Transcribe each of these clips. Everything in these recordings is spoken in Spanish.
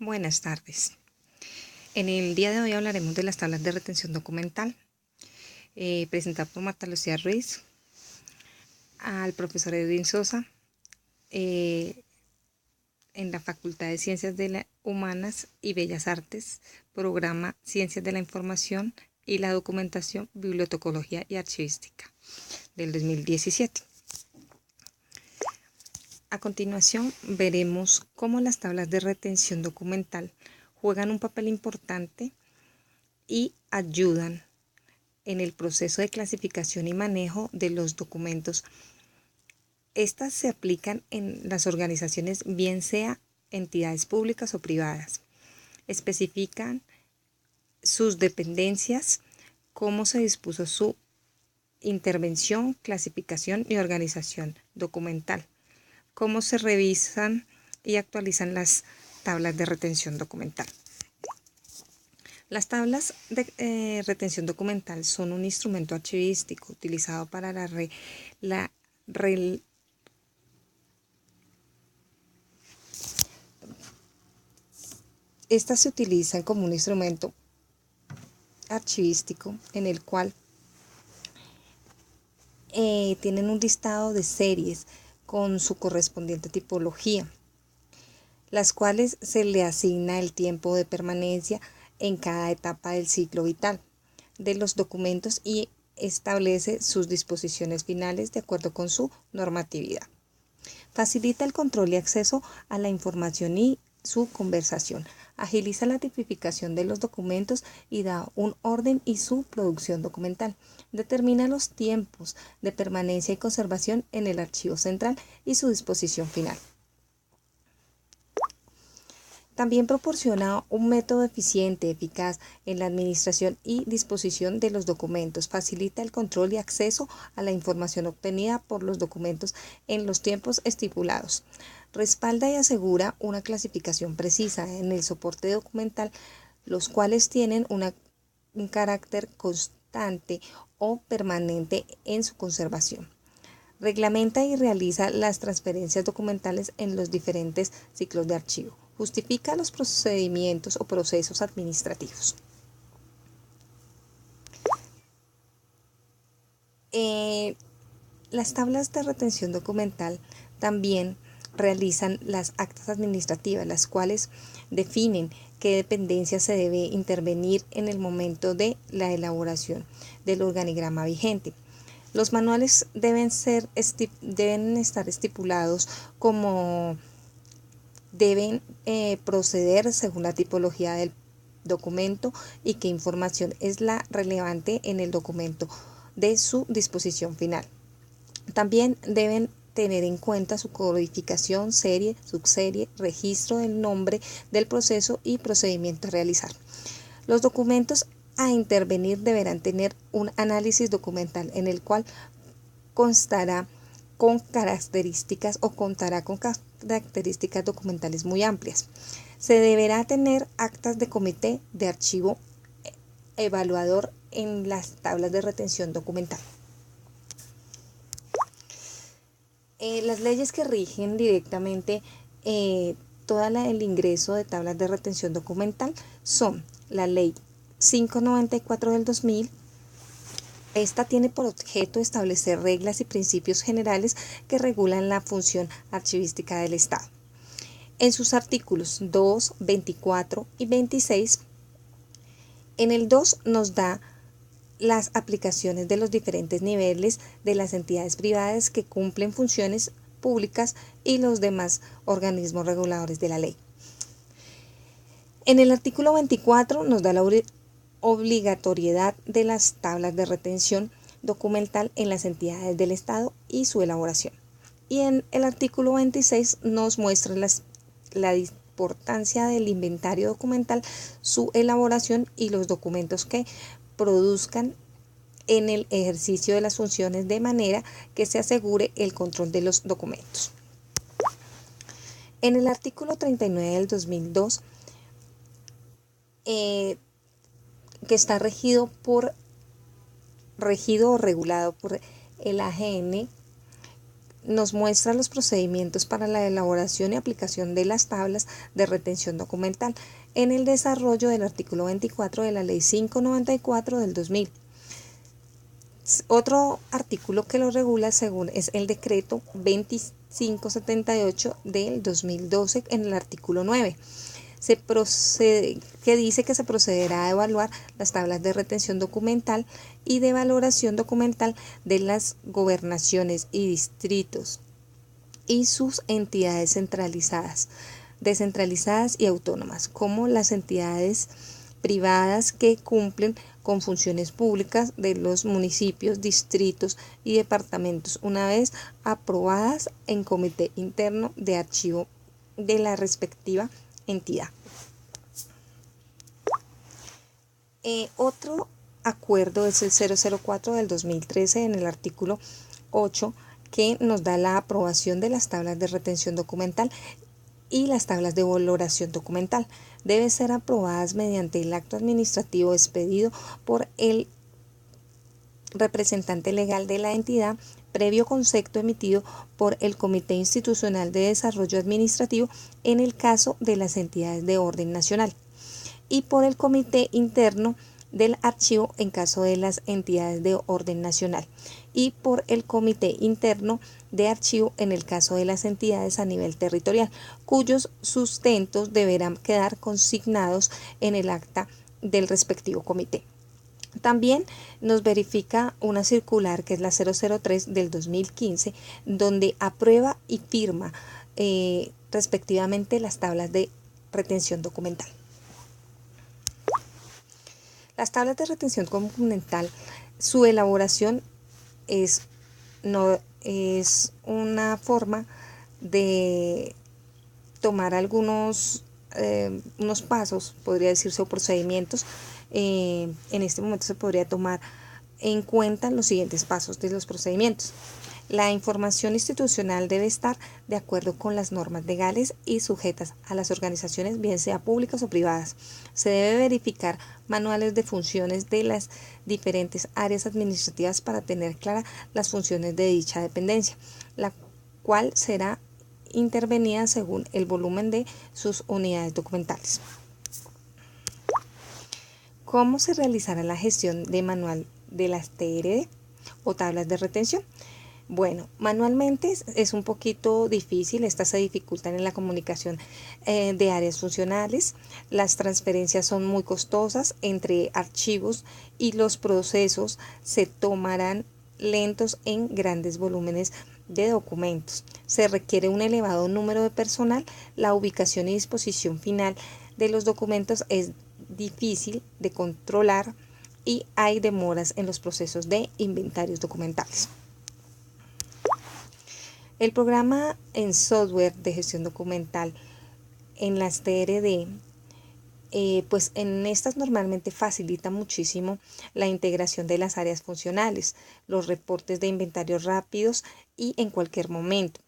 Buenas tardes. En el día de hoy hablaremos de las tablas de retención documental, presentada por Marta Lucía Ruiz, al profesor Edwin Sosa, en la Facultad de Ciencias Humanas y Bellas Artes, programa Ciencias de la Información y la Documentación, Bibliotecología y Archivística, del 2017. A continuación, veremos cómo las tablas de retención documental juegan un papel importante y ayudan en el proceso de clasificación y manejo de los documentos. Estas se aplican en las organizaciones, bien sea entidades públicas o privadas. Especifican sus dependencias, cómo se dispuso su intervención, clasificación y organización documental, cómo se revisan y actualizan las tablas de retención documental. Las tablas de retención documental son un instrumento archivístico utilizado para Estas se utilizan como un instrumento archivístico en el cual tienen un listado de series con su correspondiente tipología, las cuales se le asigna el tiempo de permanencia en cada etapa del ciclo vital de los documentos y establece sus disposiciones finales de acuerdo con su normatividad. Facilita el control y acceso a la información y su conversación. Agiliza la tipificación de los documentos y da un orden y su producción documental. Determina los tiempos de permanencia y conservación en el archivo central y su disposición final. También proporciona un método eficiente, eficaz en la administración y disposición de los documentos. Facilita el control y acceso a la información obtenida por los documentos en los tiempos estipulados. Respalda y asegura una clasificación precisa en el soporte documental, los cuales tienen un carácter constante o permanente en su conservación. Reglamenta y realiza las transferencias documentales en los diferentes ciclos de archivo. Justifica los procedimientos o procesos administrativos. Las tablas de retención documental también realizan las actas administrativas, las cuales definen qué dependencia se debe intervenir en el momento de la elaboración del organigrama vigente. Los manuales deben estar estipulados como deben proceder según la tipología del documento y qué información es la relevante en el documento de su disposición final. También deben tener en cuenta su codificación, serie, subserie, registro del nombre del proceso y procedimiento a realizar. Los documentos a intervenir deberán tener un análisis documental en el cual constará con características o contará con características documentales muy amplias. Se deberá tener actas de comité de archivo evaluador en las tablas de retención documental. Las leyes que rigen directamente todo el ingreso de tablas de retención documental son la Ley 594 del 2000. Esta tiene por objeto establecer reglas y principios generales que regulan la función archivística del Estado. En sus artículos 2, 24 y 26, en el 2 nos da las aplicaciones de los diferentes niveles de las entidades privadas que cumplen funciones públicas y los demás organismos reguladores de la ley. En el artículo 24 nos da la obligatoriedad de las tablas de retención documental en las entidades del Estado y su elaboración. Y en el artículo 26 nos muestra la importancia del inventario documental, su elaboración y los documentos que produzcan en el ejercicio de las funciones de manera que se asegure el control de los documentos. En el artículo 39 del 2002, que está regido o regulado por el AGN, nos muestra los procedimientos para la elaboración y aplicación de las tablas de retención documental en el desarrollo del artículo 24 de la Ley 594 del 2000. Otro artículo que lo regula según es el decreto 2578 del 2012 en el artículo 9. Que dice que se procederá a evaluar las tablas de retención documental y de valoración documental de las gobernaciones y distritos y sus entidades descentralizadas y autónomas, como las entidades privadas que cumplen con funciones públicas de los municipios, distritos y departamentos, una vez aprobadas en comité interno de archivo de la respectiva entidad. Otro acuerdo es el 004 del 2013 en el artículo 8, que nos da la aprobación de las tablas de retención documental y las tablas de valoración documental. Deben ser aprobadas mediante el acto administrativo expedido por el representante legal de la entidad, previo concepto emitido por el Comité Institucional de Desarrollo Administrativo en el caso de las entidades de orden nacional, y por el Comité Interno del Archivo en caso de las entidades de orden nacional, y por el Comité Interno de Archivo en el caso de las entidades a nivel territorial, cuyos sustentos deberán quedar consignados en el acta del respectivo comité. También nos verifica una circular que es la 003 del 2015, donde aprueba y firma respectivamente las tablas de retención documental. Las tablas de retención documental, su elaboración es una forma de tomar algunos unos pasos, podría decirse, o procedimientos. En este momento se podría tomar en cuenta los siguientes pasos de los procedimientos. La información institucional debe estar de acuerdo con las normas legales y sujetas a las organizaciones, bien sea públicas o privadas. Se debe verificar manuales de funciones de las diferentes áreas administrativas para tener claras las funciones de dicha dependencia, la cual será intervenida según el volumen de sus unidades documentales. ¿Cómo se realizará la gestión de manual de las TRD o tablas de retención? Bueno, manualmente es un poquito difícil, estas se dificultan en la comunicación de áreas funcionales, las transferencias son muy costosas entre archivos y los procesos se tomarán lentos en grandes volúmenes de documentos. Se requiere un elevado número de personal, la ubicación y disposición final de los documentos es difícil de controlar y hay demoras en los procesos de inventarios documentales. El programa en software de gestión documental en las TRD, pues en estas normalmente facilita muchísimo la integración de las áreas funcionales, los reportes de inventario rápidos y en cualquier momento.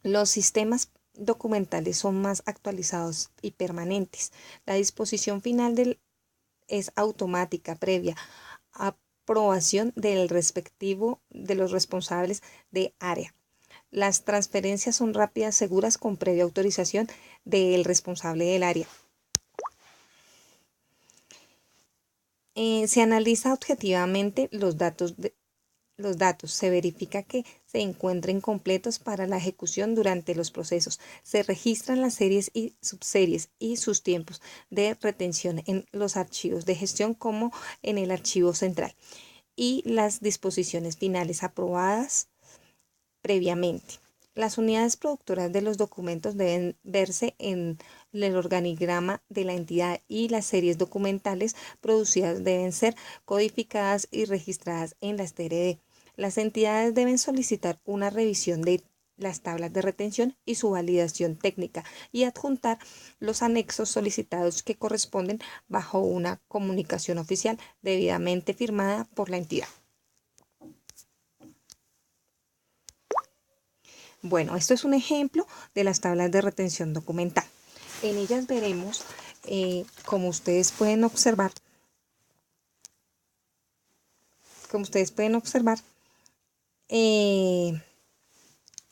Los sistemas documentales son más actualizados y permanentes. La disposición final es automática previa aprobación del respectivo de los responsables de área. Las transferencias son rápidas, seguras, con previa autorización del responsable del área. Se analiza objetivamente los datos, se verifica que se encuentren completos para la ejecución durante los procesos. Se registran las series y subseries y sus tiempos de retención en los archivos de gestión como en el archivo central. Y las disposiciones finales aprobadas previamente. Las unidades productoras de los documentos deben verse en el organigrama de la entidad y las series documentales producidas deben ser codificadas y registradas en las TRD. Las entidades deben solicitar una revisión de las tablas de retención y su validación técnica y adjuntar los anexos solicitados que corresponden bajo una comunicación oficial debidamente firmada por la entidad. Bueno, esto es un ejemplo de las tablas de retención documental. En ellas veremos, como ustedes pueden observar,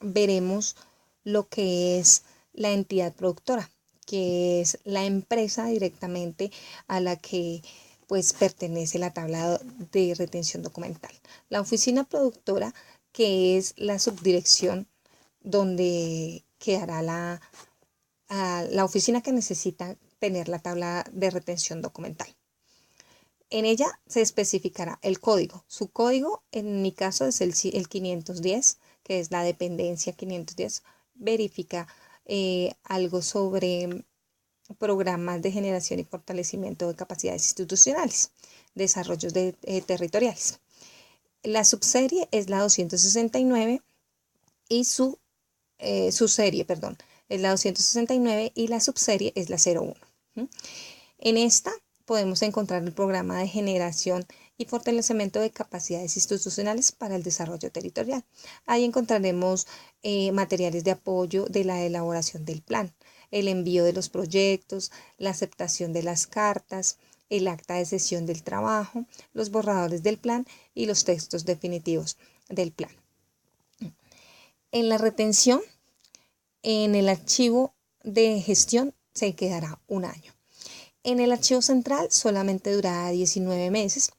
veremos lo que es la entidad productora, que es la empresa directamente a la que pues pertenece la tabla de retención documental. La oficina productora, que es la subdirección donde quedará la oficina que necesita tener la tabla de retención documental. En ella se especificará el código. Su código, en mi caso, es el 510, que es la dependencia 510. Verifica algo sobre programas de generación y fortalecimiento de capacidades institucionales, desarrollos territoriales. La subserie es la 269 y su serie, perdón, es la 269 y la subserie es la 01. En esta podemos encontrar el programa de generación y fortalecimiento de capacidades institucionales para el desarrollo territorial. Ahí encontraremos materiales de apoyo de la elaboración del plan, el envío de los proyectos, la aceptación de las cartas, el acta de sesión del trabajo, los borradores del plan y los textos definitivos del plan. En la retención, en el archivo de gestión se quedará un año. En el archivo central solamente durará 19 meses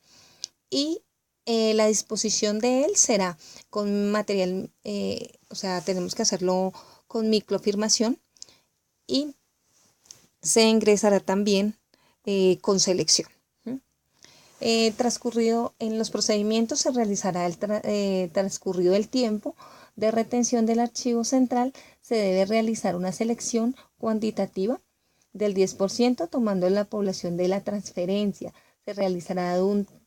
y la disposición de él será con material, tenemos que hacerlo con microfirmación y se ingresará también con selección. Transcurrido en los procedimientos se realizará transcurrido el tiempo de retención del archivo central, se debe realizar una selección cuantitativa del 10% tomando la población de la transferencia. Se realizará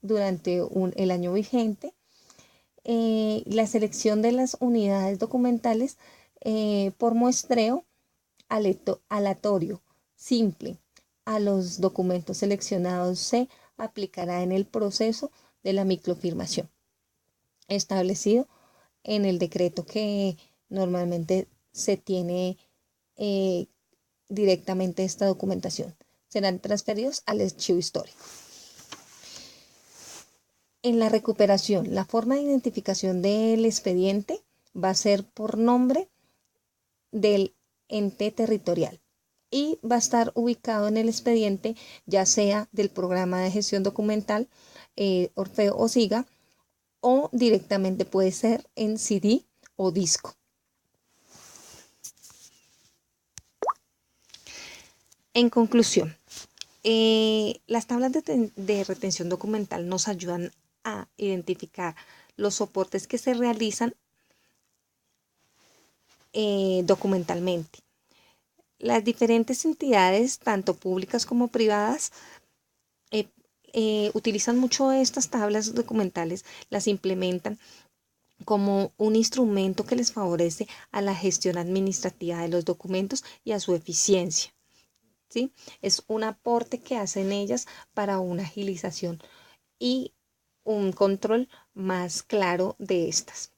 durante el año vigente. La selección de las unidades documentales por muestreo aleatorio simple a los documentos seleccionados se aplicará en el proceso de la microfirmación establecido en el decreto que normalmente se tiene directamente esta documentación. Serán transferidos al archivo histórico. En la recuperación, la forma de identificación del expediente va a ser por nombre del ente territorial y va a estar ubicado en el expediente, ya sea del programa de gestión documental, Orfeo o SIGA, o directamente puede ser en CD o disco. En conclusión, las tablas de retención documental nos ayudan a identificar los soportes que se realizan documentalmente. Las diferentes entidades, tanto públicas como privadas, utilizan mucho estas tablas documentales, las implementan como un instrumento que les favorece a la gestión administrativa de los documentos y a su eficiencia. ¿Sí? Es un aporte que hacen ellas para una agilización y un control más claro de estas.